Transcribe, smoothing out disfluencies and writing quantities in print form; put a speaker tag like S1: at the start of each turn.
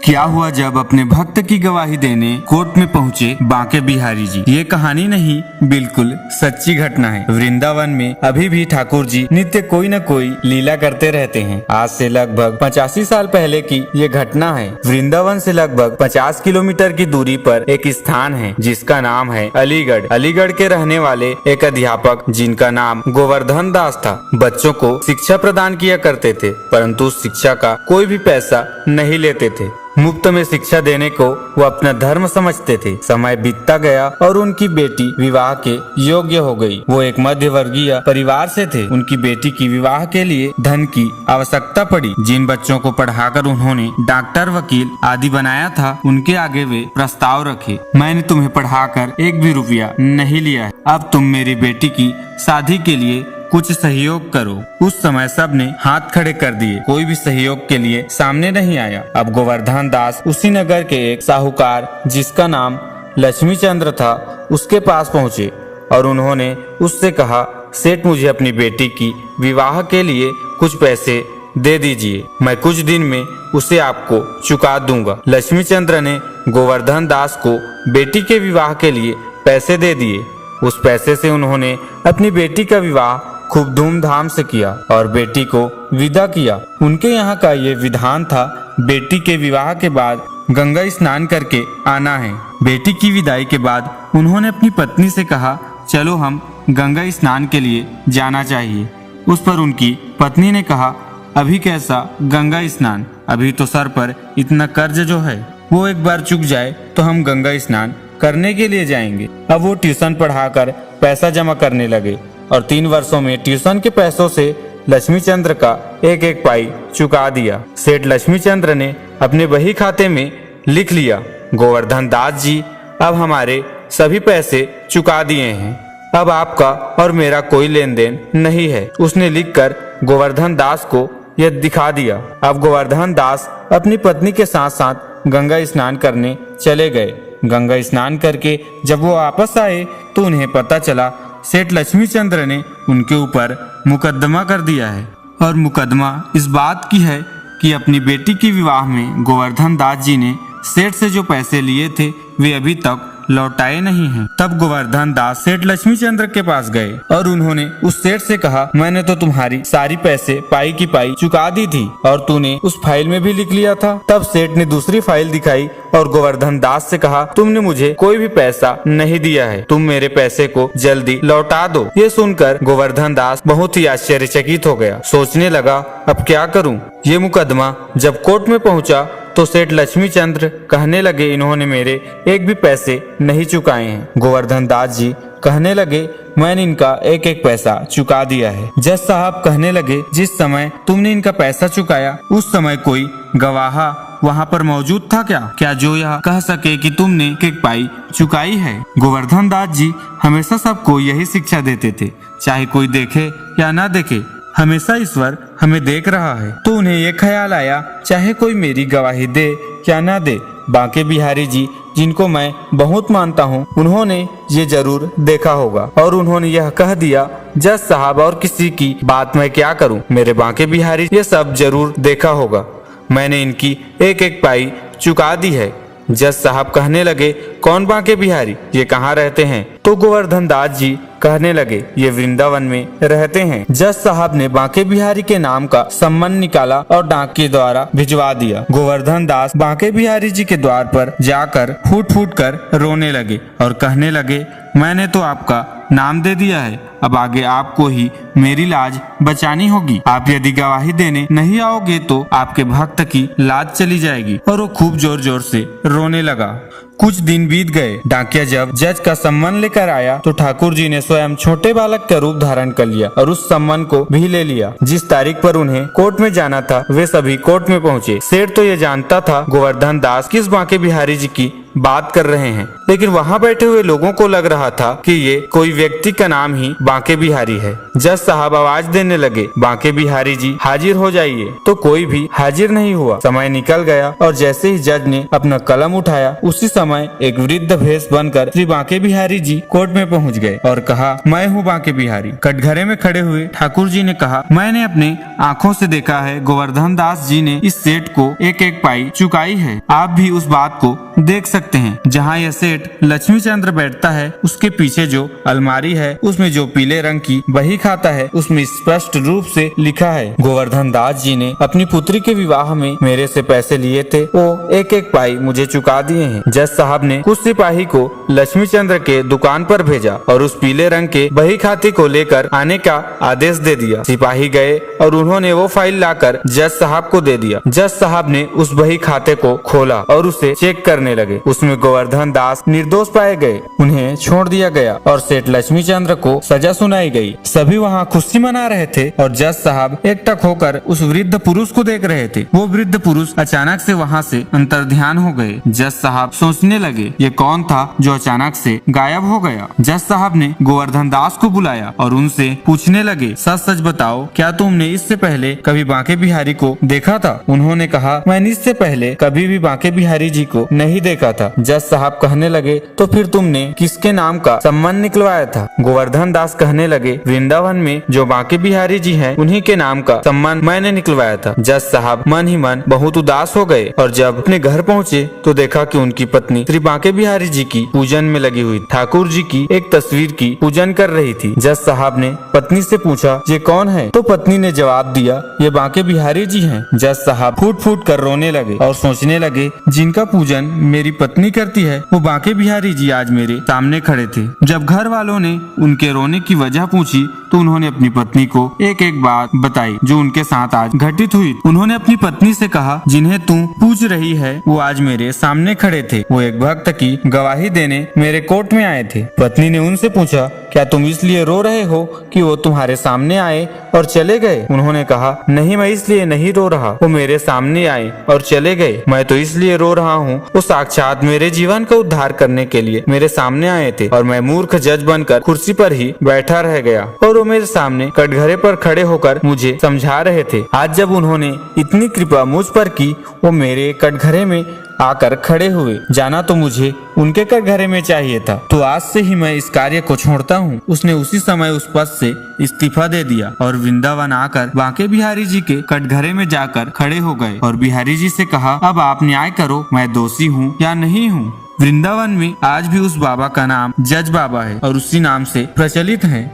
S1: क्या हुआ जब अपने भक्त की गवाही देने कोर्ट में पहुंचे बांके बिहारी जी। ये कहानी नहीं, बिल्कुल सच्ची घटना है। वृंदावन में अभी भी ठाकुर जी नित्य कोई न कोई लीला करते रहते हैं। आज से लगभग 85 साल पहले की ये घटना है। वृंदावन से लगभग 50 किलोमीटर की दूरी पर एक स्थान है जिसका नाम है अलीगढ़। अलीगढ़ के रहने वाले एक अध्यापक जिनका नाम गोवर्धन दास था, बच्चों को शिक्षा प्रदान किया करते थे, परंतु उस शिक्षा का कोई भी पैसा नहीं लेते थे। मुफ्त में शिक्षा देने को वो अपना धर्म समझते थे। समय बीतता गया और उनकी बेटी विवाह के योग्य हो गई। वो एक मध्य वर्गीय परिवार से थे। उनकी बेटी की विवाह के लिए धन की आवश्यकता पड़ी। जिन बच्चों को पढ़ाकर उन्होंने डॉक्टर, वकील आदि बनाया था, उनके आगे वे प्रस्ताव रखे, मैंने तुम्हें पढ़ाकर एक भी रुपया नहीं लिया है, अब तुम मेरी बेटी की शादी के लिए कुछ सहयोग करो। उस समय सबने हाथ खड़े कर दिए, कोई भी सहयोग के लिए सामने नहीं आया। अब गोवर्धन दास उसी नगर के एक साहूकार जिसका नाम लक्ष्मी चंद्र था, उसके पास पहुँचे और उन्होंने उससे कहा, सेठ मुझे अपनी बेटी की विवाह के लिए कुछ पैसे दे दीजिए, मैं कुछ दिन में उसे आपको चुका दूंगा। लक्ष्मी चंद्र ने गोवर्धन दास को बेटी के विवाह के लिए पैसे दे दिए। उस पैसे से उन्होंने अपनी बेटी का विवाह खूब धूमधाम से किया और बेटी को विदा किया। उनके यहाँ का ये विधान था, बेटी के विवाह के बाद गंगा स्नान करके आना है। बेटी की विदाई के बाद उन्होंने अपनी पत्नी से कहा, चलो हम गंगा स्नान के लिए जाना चाहिए। उस पर उनकी पत्नी ने कहा, अभी कैसा गंगा स्नान, अभी तो सर पर इतना कर्ज जो है वो एक बार चुक जाए तो हम गंगा स्नान करने के लिए जाएंगे। अब वो ट्यूशन पढ़ाकर पैसा जमा करने लगे और 3 वर्षों में ट्यूशन के पैसों से लक्ष्मी चंद्र का एक एक पाई चुका दिया। सेठ लक्ष्मी चंद्र ने अपने बही खाते में लिख लिया, गोवर्धन दास जी अब हमारे सभी पैसे चुका दिए हैं, अब आपका और मेरा कोई लेन देन नहीं है। उसने लिखकर गोवर्धन दास को यह दिखा दिया। अब गोवर्धन दास अपनी पत्नी के साथ साथ गंगा स्नान करने चले गए। गंगा स्नान करके जब वो वापस आए तो उन्हें पता चला सेठ लक्ष्मी चंद्र ने उनके ऊपर मुकदमा कर दिया है और मुकदमा इस बात की है कि अपनी बेटी की विवाह में गोवर्धन दास जी ने सेठ से जो पैसे लिए थे वे अभी तक लौटाए नहीं हैं। तब गोवर्धन दास सेठ लक्ष्मी चंद्र के पास गए और उन्होंने उस सेठ से कहा, मैंने तो तुम्हारी सारी पैसे पाई की पाई चुका दी थी और तूने उस फाइल में भी लिख लिया था। तब सेठ ने दूसरी फाइल दिखाई और गोवर्धन दास से कहा, तुमने मुझे कोई भी पैसा नहीं दिया है, तुम मेरे पैसे को जल्दी लौटा दो। ये सुनकर गोवर्धन दास बहुत ही आश्चर्यचकित हो गया। सोचने लगा, अब क्या करूं? ये मुकदमा जब कोर्ट में पहुंचा तो सेठ लक्ष्मी चंद्र कहने लगे, इन्होंने मेरे एक भी पैसे नहीं चुकाए हैं। गोवर्धन दास जी कहने लगे, मैंने इनका एक एक पैसा चुका दिया है। जज साहब कहने लगे, जिस समय तुमने इनका पैसा चुकाया उस समय कोई गवाह वहाँ पर मौजूद था क्या जो यह कह सके कि तुमने एक एक पाई चुकाई है? गोवर्धन दास जी हमेशा सबको यही शिक्षा देते थे, चाहे कोई देखे या ना देखे, हमेशा ईश्वर हमें देख रहा है। तो उन्हें ये ख्याल आया, चाहे कोई मेरी गवाही दे या ना दे, बांके बिहारी जी जिनको मैं बहुत मानता हूँ, उन्होंने ये जरूर देखा होगा। और उन्होंने यह कह दिया, जज साहब और किसी की बात मैं क्या करूँ, मेरे बांके बिहारी ये सब जरूर देखा होगा, मैंने इनकी एक एक पाई चुका दी है। जज साहब कहने लगे, कौन बांके बिहारी, ये कहाँ रहते हैं? तो गोवर्धन दास जी कहने लगे, ये वृंदावन में रहते हैं। जज साहब ने बांके बिहारी के नाम का सम्मन निकाला और डाक के द्वारा भिजवा दिया। गोवर्धन दास बांके बिहारी जी के द्वार पर जाकर फूट फूट कर रोने लगे और कहने लगे, मैंने तो आपका नाम दे दिया है, अब आगे आपको ही मेरी लाज बचानी होगी। आप यदि गवाही देने नहीं आओगे तो आपके भक्त की लाज चली जाएगी। और वो खूब जोर जोर से रोने लगा। कुछ दिन बीत गए। डाकिया जब जज का सम्मन लेकर आया तो ठाकुर जी ने स्वयं छोटे बालक का रूप धारण कर लिया और उस सम्मन को भी ले लिया। जिस तारीख पर उन्हें कोर्ट में जाना था वे सभी कोर्ट में पहुँचे। सेठ तो ये जानता था गोवर्धन दास किस बांके बिहारी जी की बात कर रहे हैं, लेकिन वहाँ बैठे हुए लोगों को लग रहा था कि ये कोई व्यक्ति का नाम ही बांके बिहारी है। जज साहब आवाज देने लगे, बांके बिहारी जी हाजिर हो जाइए। तो कोई भी हाजिर नहीं हुआ। समय निकल गया और जैसे ही जज ने अपना कलम उठाया, उसी समय एक वृद्ध भेष बनकर श्री बांके बिहारी जी कोर्ट में पहुंच गए और कहा, मैं हूँ बांके बिहारी। कटघरे में खड़े हुए ठाकुर जी ने कहा, मैंने अपने आँखों से देखा है गोवर्धन दास जी ने इस सेठ को एक एक पाई चुकाई है। आप भी उस बात को देख सकते हैं। जहाँ यह सेठ लक्ष्मी चंद्र बैठता है, उसके पीछे जो अलमारी है, उसमें जो पीले रंग की बही खाता है, उसमें स्पष्ट रूप से लिखा है, गोवर्धन दास जी ने अपनी पुत्री के विवाह में मेरे से पैसे लिए थे, वो एक एक पाई मुझे चुका दिए हैं। जज साहब ने कुछ सिपाही को लक्ष्मी चंद्र के दुकान पर भेजा और उस पीले रंग के बही खाते को लेकर आने का आदेश दे दिया। सिपाही गए और उन्होंने वो फाइल लाकर जज साहब को दे दिया। जज साहब ने उस बही खाते को खोला और उसे चेक करने लगे। उसमें गोवर्धन दास निर्दोष पाए गए, उन्हें छोड़ दिया गया और सेठ लक्ष्मी चंद्र को सजा सुनाई गई। सभी वहाँ खुशी मना रहे थे और जज साहब एकटक होकर उस वृद्ध पुरुष को देख रहे थे। वो वृद्ध पुरुष अचानक से वहाँ से अंतर्ध्यान हो गए। जज साहब सोचने लगे, ये कौन था जो अचानक से गायब हो गया। जज साहब ने गोवर्धन दास को बुलाया और उनसे पूछने लगे, सच सच बताओ, क्या तुमने इससे पहले कभी बांके बिहारी को देखा था? उन्होंने कहा, मैंने इससे पहले कभी भी बांके बिहारी जी को नहीं देखा था। जज साहब कहने लगे, तो फिर तुमने किसके नाम का सम्मान निकलवाया था? गोवर्धन दास कहने लगे, वृंदावन में जो बांके बिहारी जी हैं, उन्हीं के नाम का सम्मान मैंने निकलवाया था। जज साहब मन ही मन बहुत उदास हो गए और जब अपने घर पहुँचे तो देखा कि उनकी पत्नी श्री बांके बिहारी जी की पूजन में लगी हुई ठाकुर जी की एक तस्वीर की पूजन कर रही थी। जज साहब ने पत्नी से पूछा, ये कौन है? तो पत्नी ने जवाब दिया, ये बांके बिहारी जी हैं। जज साहब फूट फूट कर रोने लगे और सोचने लगे, जिनका पूजन मेरी पत्नी करती है, वो बांके बिहारी जी आज मेरे सामने खड़े थे। जब घर वालों ने उनके रोने की वजह पूछी तो उन्होंने अपनी पत्नी को एक एक बात बताई जो उनके साथ आज घटित हुई। उन्होंने अपनी पत्नी से कहा, जिन्हें तू पूछ रही है वो आज मेरे सामने खड़े थे, वो एक भक्त की गवाही देने मेरे कोर्ट में आए थे। पत्नी ने उनसे पूछा, क्या तुम इसलिए रो रहे हो कि वो तुम्हारे सामने आए और चले गए? उन्होंने कहा, नहीं, मैं इसलिए नहीं रो रहा, वो मेरे सामने आए और चले गए। मैं तो इसलिए रो रहा हूँ, वो साक्षात मेरे जीवन का उद्धार करने के लिए मेरे सामने आए थे और मैं मूर्ख जज बनकर कुर्सी पर ही बैठा रह गया और वो मेरे सामने कटघरे पर खड़े होकर मुझे समझा रहे थे। आज जब उन्होंने इतनी कृपा मुझ पर की, वो मेरे कटघरे में आकर खड़े हुए। जाना तो मुझे उनके कटघरे में चाहिए था, तो आज से ही मैं इस कार्य को छोड़ता हूँ। उसने उसी समय उस पद से इस्तीफा दे दिया और वृंदावन आकर बांके बिहारी जी के कटघरे में जाकर खड़े हो गए और बिहारी जी से कहा, अब आप न्याय करो, मैं दोषी हूँ या नहीं हूँ। वृंदावन में आज भी उस बाबा का नाम जज बाबा है और उसी नाम से प्रचलित है।